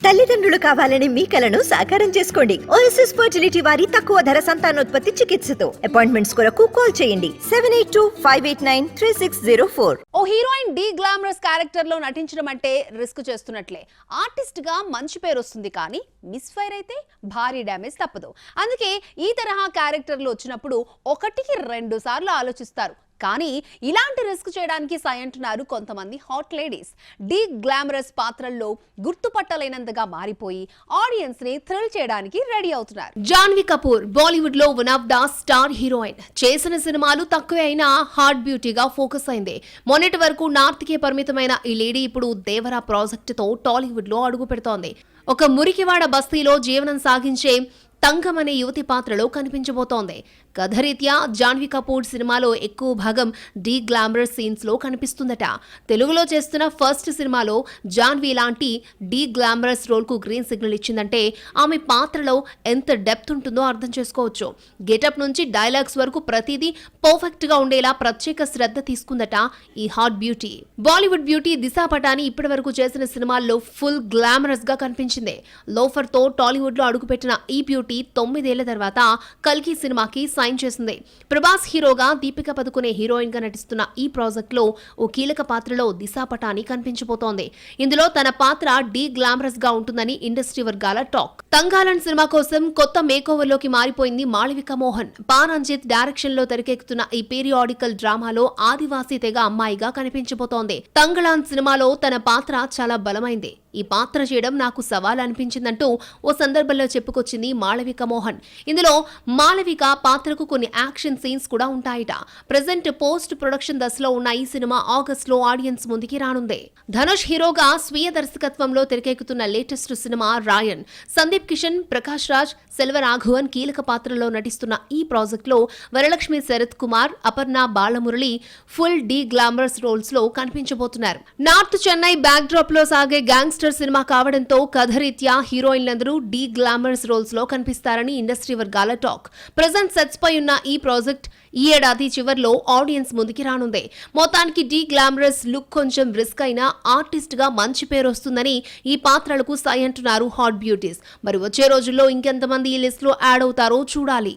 తల్లిదండ్రులు కావాలని మీ కలను సాకారం చేసుకోండి. ఓఎస్ఎస్ ఫర్టిలిటీ వారి తక్కువ ధర సంతానోత్పత్తి చికిత్సతో అపాయింట్మెంట్స్ కొరకు కాల్ చేయండి 7825893604. ఓ హీరోయిన్ డీ గ్లామరస్ క్యారెక్టర్ లో నటించడం అంటే రిస్క్ చేస్తున్నట్లే. ఆర్టిస్ట్ గా మంచి పేరు వస్తుంది, కానీ మిస్ ఫైర్ అయితే భారీ డ్యామేజ్ తప్పదు. అందుకే ఈ తరహా క్యారెక్టర్లు వచ్చినప్పుడు 1-2 సార్లు ఆలోచిస్తారు. కానీ ఇలాంటి రిస్క్ చేయడానికి సై అంటున్నారు కొంతమంది హాట్ లేడీస్. డీ గ్లామరస్ పాత్రల్లో గుర్తుపట్టలేనంతగా మారిపోయి ఆడియన్స్ ని థ్రిల్ చేయడానికి రెడీ అవుతున్నారు. జాన్వీ కపూర్ బాలీవుడ్ లో one of the star heroine. చేసిన సినిమాలు తక్కువే అయినా హాట్ బ్యూటీగా ఫోకస్ అయింది. మొన్నటి వరకు నార్త్ కే పరిమితమైన ఈ లేడీ ఇప్పుడు దేవరా ప్రాజెక్ట్ తో టాలీవుడ్ లో అడుగు పెడుతోంది. ఒక మురికివాడ బస్తీలో జీవనం సాగించే తంగం అనే యువతి పాత్రలో కనిపించబోతోంది. కథరీత్యా జాన్వీ కపూర్ సినిమాలో ఎక్కువ భాగం డీ గ్లామరస్ సీన్స్ లో కనిపిస్తుందట. తెలుగులో చేస్తున్న ఫస్ట్ సినిమాలో జాన్వీ లాంటి డీ గ్లామరస్ రోల్ కు గ్రీన్ సిగ్నల్ ఇచ్చిందంటే ఆమె పాత్రలో ఎంత డెప్త్ ఉంటుందో అర్థం చేసుకోవచ్చు. గెటప్ నుంచి డైలాగ్స్ వరకు ప్రతిదీ పర్ఫెక్ట్ గా ఉండేలా ప్రత్యేక శ్రద్ధ తీసుకుందట ఈ hot beauty. Bollywood beauty Disha Patani ఇప్పటి వరకు చేసిన సినిమాల్లో ఫుల్ గ్లామరస్ గా కనిపించింది. లోఫర్ తో టాలీవుడ్ లో అడుగుపెట్టిన ఈ బ్యూటీ 9 ఏళ్ల తర్వాత కల్కి సినిమాకి సైన్ చేసింది. ప్రభాస్ హీరోగా, దీపిక పదుకునే హీరోయిన్ గా నటిస్తున్న ఈ ప్రాజెక్ట్ లో ఓ కీలక పాత్రలో దిశా పటాని కనిపించబోతోంది. ఇందులో తన పాత్ర డీ గ్లామరస్ గా ఉంటుందని ఇండస్ట్రీ వర్గాల టాక్. తంగాలన్ సినిమా కోసం కొత్త మేకోవర్ లోకి మారిపోయింది మాళవిక మోహన్. పారంజిత్ డైరెక్షన్ లో తెరకెక్కుతున్న ఈ పీరియాడికల్ డ్రామాలో ఆదివాసీ తెగ అమ్మాయిగా కనిపించబోతోంది. తంగళాన్ సినిమాలో తన పాత్ర చాలా బలమైంది. ఈ పాత్ర చేయడం నాకు సవాల్ అనిపించిందంటూ ఓ సందర్భంలో చెప్పుకొచ్చింది మాళవిక మోహన్. ఇందులో మాళవిక పాత్రకు కొన్ని యాక్షన్ సీన్స్ కూడా ఉంటాయట. ప్రెజెంట్ పోస్ట్ ప్రొడక్షన్ దశలో ఉన్న ఈ సినిమా ఆగస్ట్ లో ఆడియన్స్ ముందుకి రానుంది. ధనుష్ హీరోగా స్వీయ దర్శకత్వంలో తెరకెక్కుతున్న లేటెస్ట్ సినిమా రాయన్. సందీప్ కిషన్, ప్రకాష్ రాజ్, సెల్వరాఘవన్ కీలక పాత్రలో నటిస్తున్న ఈ ప్రాజెక్ట్ లో Varalaxmi Sarath Kumar, Aparna Balamurali full deglamorous roles లో కనిపించబోతున్నారు. నార్త్ చెన్నై బ్యాక్ డ్రాప్ లో సాగే గ్యాంగ్స్టర్ సినిమా కావడంతో కథరీత్యా హీరోయిన్లందరూ డీ గ్లామరస్ రోల్స్ లో కనిపిస్తారని ఇండస్ట్రీ వర్గాల టాక్. ప్రెజెంట్ సెట్స్ పై ఉన్న ఈ ప్రాజెక్ట్ ఈ ఏడాది చివర్లో ఆడియన్స్ ముందుకి రానుంది. మొత్తానికి డీ గ్లామరస్ లుక్ కొంచెం రిస్క్ అయినా ఆర్టిస్ట్ గా మంచి పేరు వస్తుందని ఈ పాత్రలకు సై అంటున్నారు హాట్ బ్యూటీస్. మరి వచ్చే రోజుల్లో ఇంకెంతమంది ఈ లిస్ట్ లో యాడ్ అవుతారో చూడాలి.